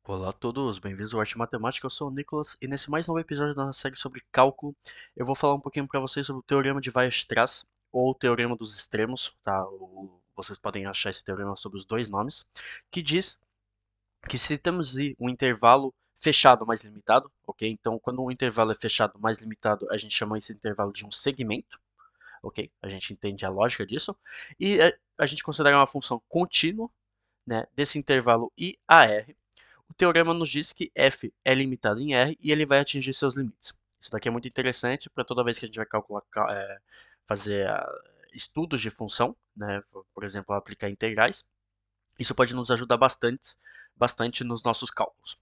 Olá a todos, bem-vindos ao Arte Matemática, eu sou o Nicolas e nesse mais novo episódio da nossa série sobre cálculo eu vou falar um pouquinho para vocês sobre o Teorema de Weierstrass ou o Teorema dos Extremos, tá? Vocês podem achar esse teorema sob os dois nomes, que diz que se temos ali um intervalo fechado mais limitado, ok? Então quando um intervalo é fechado mais limitado a gente chama esse intervalo de um segmento, ok? A gente entende a lógica disso, e a gente considera uma função contínua, né, desse intervalo IAR. O teorema nos diz que f é limitado em R e ele vai atingir seus limites. Isso daqui é muito interessante para toda vez que a gente vai calcular, fazer estudos de função, né? Por exemplo, aplicar integrais. Isso pode nos ajudar bastante nos nossos cálculos.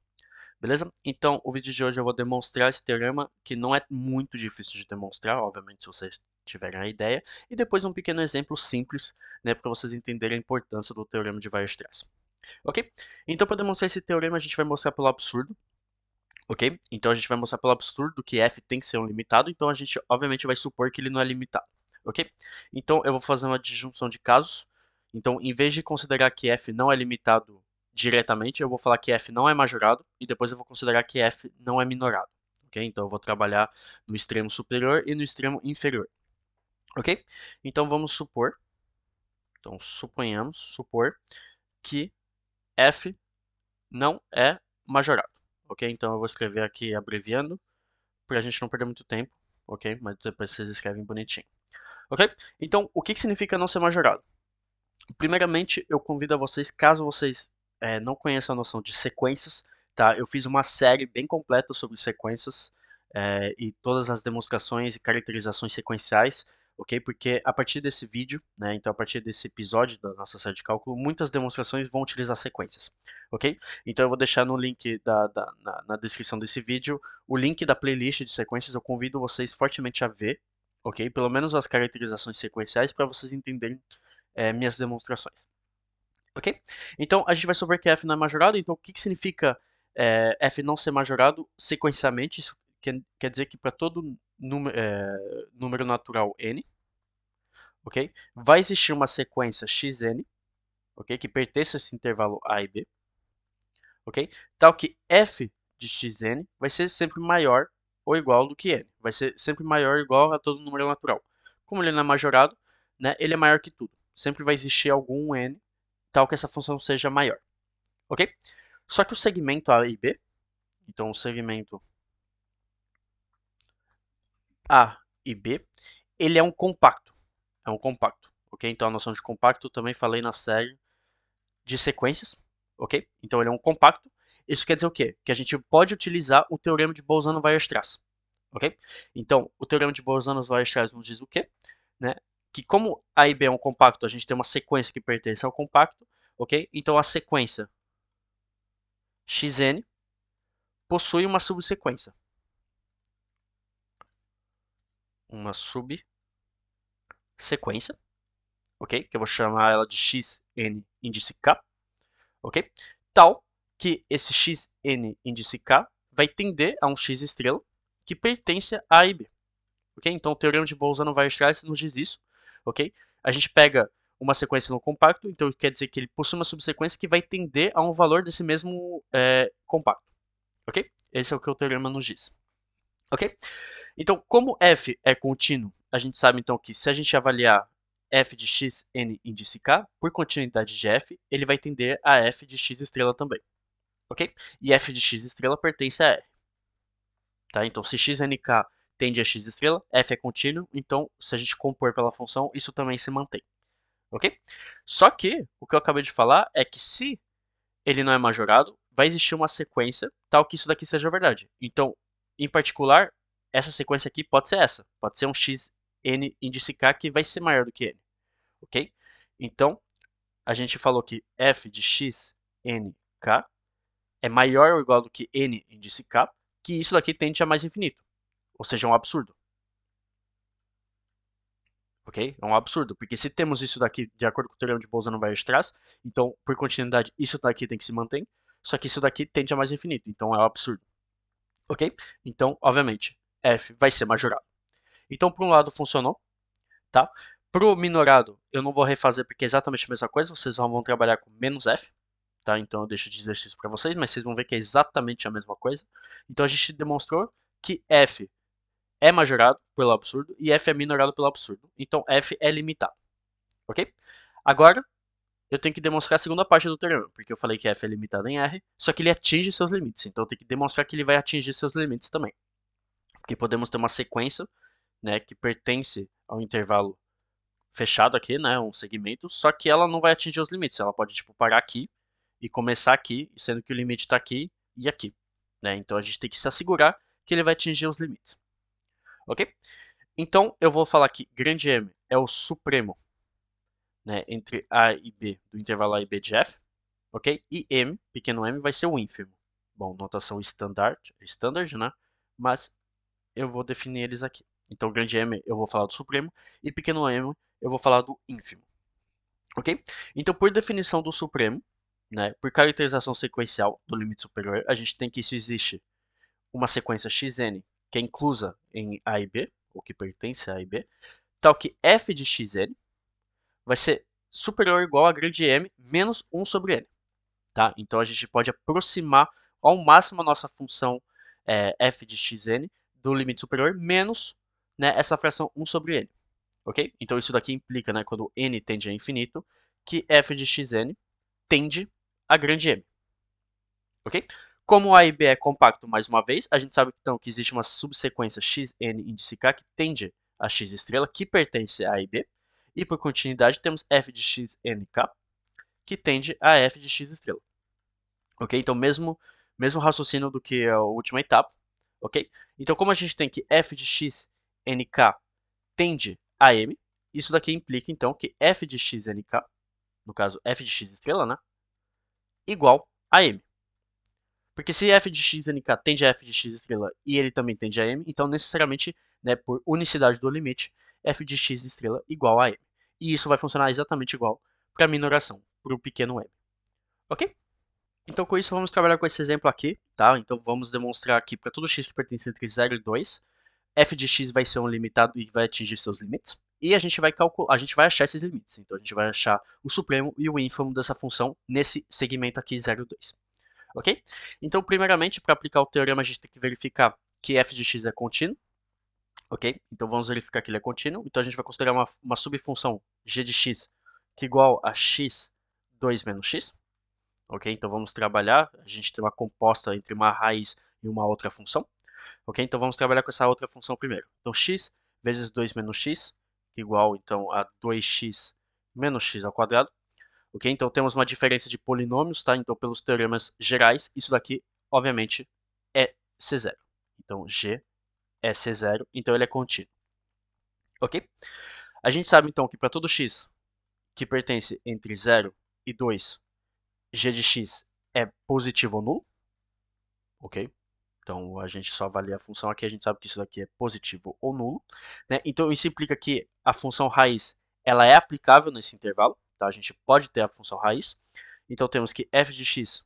Beleza? Então, o vídeo de hoje eu vou demonstrar esse teorema, que não é muito difícil de demonstrar, obviamente, se vocês tiverem a ideia, e depois um pequeno exemplo simples, né, para vocês entenderem a importância do teorema de Weierstrass. Ok? Então, para demonstrar esse teorema, a gente vai mostrar pelo absurdo. Ok? Então, a gente vai mostrar pelo absurdo que f tem que ser um limitado. Então, a gente, obviamente, vai supor que ele não é limitado. Ok? Então, eu vou fazer uma disjunção de casos. Então, em vez de considerar que f não é limitado diretamente, eu vou falar que f não é majorado. E depois eu vou considerar que f não é minorado. Ok? Então, eu vou trabalhar no extremo superior e no extremo inferior. Ok? Então, vamos supor. Então, supor que f não é majorado, ok? Então eu vou escrever aqui abreviando, para a gente não perder muito tempo, ok? Mas depois vocês escrevem bonitinho, ok? Então, o que significa não ser majorado? Primeiramente, eu convido a vocês, caso vocês não conheçam a noção de sequências, tá? Eu fiz uma série bem completa sobre sequências e todas as demonstrações e caracterizações sequenciais, ok? Porque a partir desse vídeo, né, então a partir desse episódio da nossa série de cálculo, muitas demonstrações vão utilizar sequências, ok? Então eu vou deixar no link na descrição desse vídeo o link da playlist de sequências. Eu convido vocês fortemente a ver, ok? Pelo menos as caracterizações sequenciais para vocês entenderem minhas demonstrações. Ok? Então a gente vai supor que f não é majorado. Então o que significa f não ser majorado sequencialmente? Isso quer dizer que para todo número natural n, ok? Vai existir uma sequência xn, ok? Que pertence a esse intervalo a e b, ok? Tal que f de xn vai ser sempre maior ou igual do que n. Vai ser sempre maior ou igual a todo número natural. Como ele não é majorado, né, ele é maior que tudo. Sempre vai existir algum n tal que essa função seja maior, ok? Só que o segmento A e B, então o segmento A e B, ele é um compacto, ok? Então a noção de compacto também falei na série de sequências, ok? Então ele é um compacto. Isso quer dizer o quê? Que a gente pode utilizar o teorema de Bolzano-Weierstrass, ok? Então o teorema de Bolzano-Weierstrass nos diz o quê? Né? Que como A e B é um compacto, a gente tem uma sequência que pertence ao compacto, ok? Então a sequência xn possui uma subsequência. Uma subsequência, ok? Que eu vou chamar ela de xn índice k, ok? Tal que esse xn índice k vai tender a um x estrela que pertence a A e B, ok? Então o teorema de Bolzano-Weierstrass nos diz isso, ok? A gente pega uma sequência no compacto, então quer dizer que ele possui uma subsequência que vai tender a um valor desse mesmo compacto, ok? Esse é o que o teorema nos diz, ok? Então, como f é contínuo, a gente sabe então que se a gente avaliar f de x n índice k por continuidade de f, ele vai tender a f de x estrela também, ok? E f de x estrela pertence a R, tá? Então, se xnk tende a x estrela, f é contínuo, então se a gente compor pela função, isso também se mantém, ok? Só que o que eu acabei de falar é que se ele não é majorado, vai existir uma sequência tal que isso daqui seja verdade. Então, em particular, essa sequência aqui pode ser essa. Pode ser um x n índice k que vai ser maior do que n, ok? Então, a gente falou que f de x n k é maior ou igual do que n índice k, que isso daqui tende a mais infinito, ou seja, é um absurdo. Ok? É um absurdo, porque se temos isso daqui de acordo com o teorema de Bolzano-Weierstrass, então, por continuidade, isso daqui tem que se manter, só que isso daqui tende a mais infinito, então é um absurdo. Ok? Então, obviamente, f vai ser majorado. Então, por um lado, funcionou, tá? Para o minorado, eu não vou refazer porque é exatamente a mesma coisa, vocês vão trabalhar com menos f, tá? Então eu deixo de exercício para vocês, mas vocês vão ver que é exatamente a mesma coisa. Então a gente demonstrou que f é majorado pelo absurdo e f é minorado pelo absurdo. Então f é limitado, ok? Agora eu tenho que demonstrar a segunda parte do teorema, porque eu falei que f é limitado em R, só que ele atinge seus limites. Então eu tenho que demonstrar que ele vai atingir seus limites também. Porque podemos ter uma sequência, né, que pertence ao intervalo fechado aqui, né, um segmento, só que ela não vai atingir os limites. Ela pode tipo parar aqui e começar aqui, sendo que o limite está aqui e aqui, né? Então a gente tem que se assegurar que ele vai atingir os limites, ok? Então eu vou falar que grande M é o supremo, né, entre A e B do intervalo A e B de F, ok? E M, pequeno m, vai ser o ínfimo. Bom, notação standard, né? Mas eu vou definir eles aqui. Então, grande M eu vou falar do supremo e pequeno m eu vou falar do ínfimo, ok? Então, por definição do supremo, né, por caracterização sequencial do limite superior, a gente tem que isso existe uma sequência xn que é inclusa em A e B, ou que pertence a A e B, tal que f de xn vai ser superior ou igual a grande M menos 1 sobre N. Tá? Então a gente pode aproximar ao máximo a nossa função f de xn do limite superior menos, né, essa fração 1 sobre N. Ok? Então isso daqui implica, né, quando n tende a infinito, que f de xn tende a grande M. Ok? Como A e B é compacto mais uma vez, a gente sabe então que existe uma subsequência xn índice k que tende a x estrela, que pertence a A e B. E por continuidade temos f de xnk, que tende a f de x estrela. Ok? Então mesmo raciocínio do que a última etapa. Ok? Então como a gente tem que f de x nk tende a m, isso daqui implica então que f de x nk, no caso f de x estrela, né, igual a m. Porque se f de x nk tende a f de x estrela e ele também tende a m, então necessariamente, né, por unicidade do limite, f de x estrela igual a m. E isso vai funcionar exatamente igual para a minoração, para o pequeno m. Ok? Então com isso vamos trabalhar com esse exemplo aqui, tá? Então vamos demonstrar aqui para todo x que pertence entre 0 e 2, f de x vai ser um limitado e vai atingir seus limites. E a gente vai achar esses limites. Então a gente vai achar o supremo e o ínfimo dessa função nesse segmento aqui 0 e 2. Ok? Então, primeiramente, para aplicar o teorema, a gente tem que verificar que f de x é contínuo. Ok? Então, vamos verificar que ele é contínuo. Então, a gente vai considerar uma subfunção g de x que é igual a x2 menos x. Ok? Então, vamos trabalhar. A gente tem uma composta entre uma raiz e uma outra função. Ok? Então, vamos trabalhar com essa outra função primeiro. Então, x vezes 2 menos x, que é igual, então, a 2x menos x ao quadrado. Ok? Então temos uma diferença de polinômios, tá? Então pelos teoremas gerais, isso daqui, obviamente, é C0. Então G é C0, então ele é contínuo. Ok? A gente sabe então que para todo x que pertence entre 0 e 2, g de x é positivo ou nulo. Ok? Então a gente só avalia a função aqui, a gente sabe que isso daqui é positivo ou nulo. Né? Então isso implica que a função raiz ela é aplicável nesse intervalo. Tá? A gente pode ter a função raiz. Então temos que f de x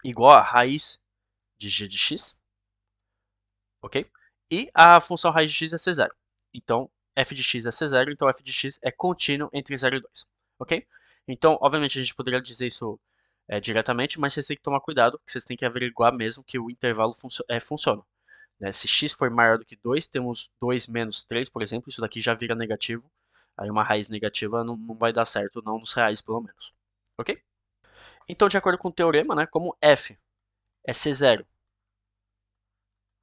igual a raiz de g de x, ok? E a função raiz de x é C0. Então f de x é C0, então f de x é contínuo entre 0 e 2, ok? Então, obviamente, a gente poderia dizer isso diretamente, mas vocês têm que tomar cuidado, porque vocês têm que averiguar mesmo que o intervalo funciona. Né? Se x for maior do que 2, temos 2 menos 3, por exemplo, isso daqui já vira negativo. Aí uma raiz negativa não vai dar certo, não nos reais, pelo menos. Ok? Então, de acordo com o teorema, né, como f é C0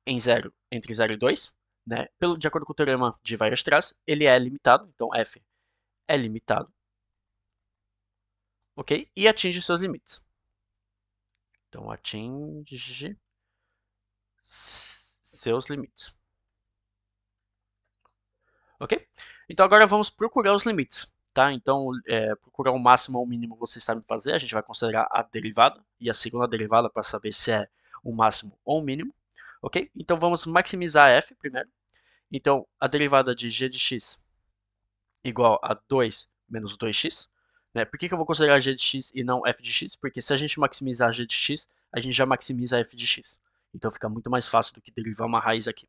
em 0 entre 0 e 2, né, de acordo com o teorema de Weierstrass, ele é limitado, então f é limitado, ok? E atinge seus limites. Então, atinge seus limites. Ok? Então agora vamos procurar os limites, tá? Então procurar o máximo ou o mínimo vocês sabem fazer. A gente vai considerar a derivada e a segunda derivada para saber se é o máximo ou o mínimo, ok? Então vamos maximizar f primeiro. Então a derivada de g de x igual a 2 menos 2x. Né? Por que eu vou considerar g de x e não f de x? Porque se a gente maximizar g de x, a gente já maximiza f de x. Então fica muito mais fácil do que derivar uma raiz aqui.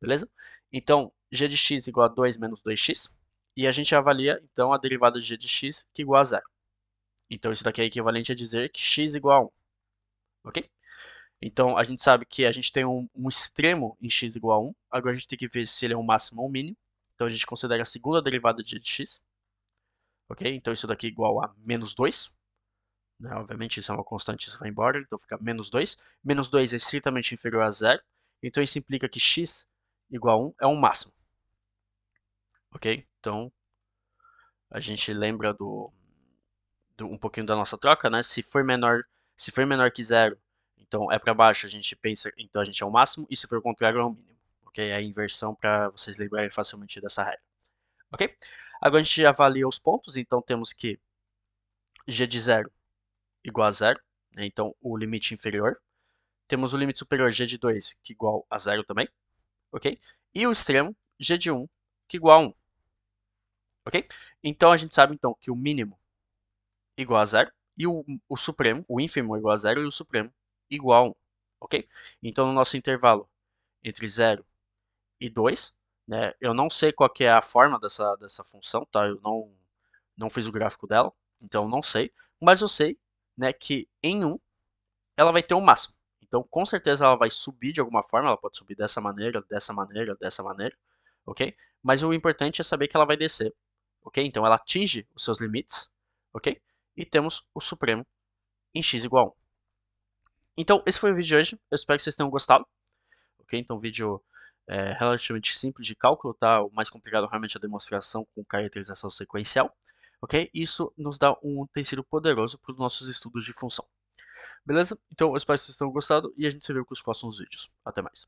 Beleza? Então, g de x igual a 2 menos 2x. E a gente avalia, então, a derivada de g de x que é igual a 0. Então isso daqui é equivalente a dizer que x igual a 1, ok? Então a gente sabe que a gente tem um extremo em x igual a 1, agora a gente tem que ver se ele é um máximo ou um mínimo. Então a gente considera a segunda derivada de x, ok? Então isso daqui é igual a menos 2, né? Obviamente isso é uma constante, isso vai embora, então fica menos 2. Menos 2 é estritamente inferior a zero, então isso implica que x igual a 1 é um máximo, ok? Então a gente lembra um pouquinho da nossa troca, né? Se for menor que zero, então é para baixo, a gente pensa, então a gente é o máximo, e se for o contrário, é o mínimo, ok? É a inversão para vocês lembrarem facilmente dessa regra, ok? Agora a gente avalia os pontos, então temos que g de zero igual a zero, né? Então o limite inferior. Temos o limite superior g de 2, que é igual a zero também, ok? E o extremo, g de 1, que é igual a 1, ok? Então a gente sabe então que o mínimo igual a zero e o supremo, o ínfimo igual a zero e o supremo igual a 1, ok? Então no nosso intervalo entre zero e 2, né, eu não sei qual que é a forma dessa função, tá? Eu não fiz o gráfico dela, então eu não sei, mas eu sei, né, que em 1 ela vai ter um máximo. Então, com certeza ela vai subir de alguma forma, ela pode subir dessa maneira, dessa maneira, dessa maneira, ok? Mas o importante é saber que ela vai descer, ok? Então ela atinge os seus limites, ok? E temos o supremo em x igual a 1. Então, esse foi o vídeo de hoje, eu espero que vocês tenham gostado, ok? Então, vídeo relativamente simples de cálculo, tá? O mais complicado realmente é a demonstração com caracterização sequencial, ok? Isso nos dá um utensílio poderoso para os nossos estudos de função. Beleza? Então eu espero que vocês tenham gostado e a gente se vê com os próximos vídeos. Até mais.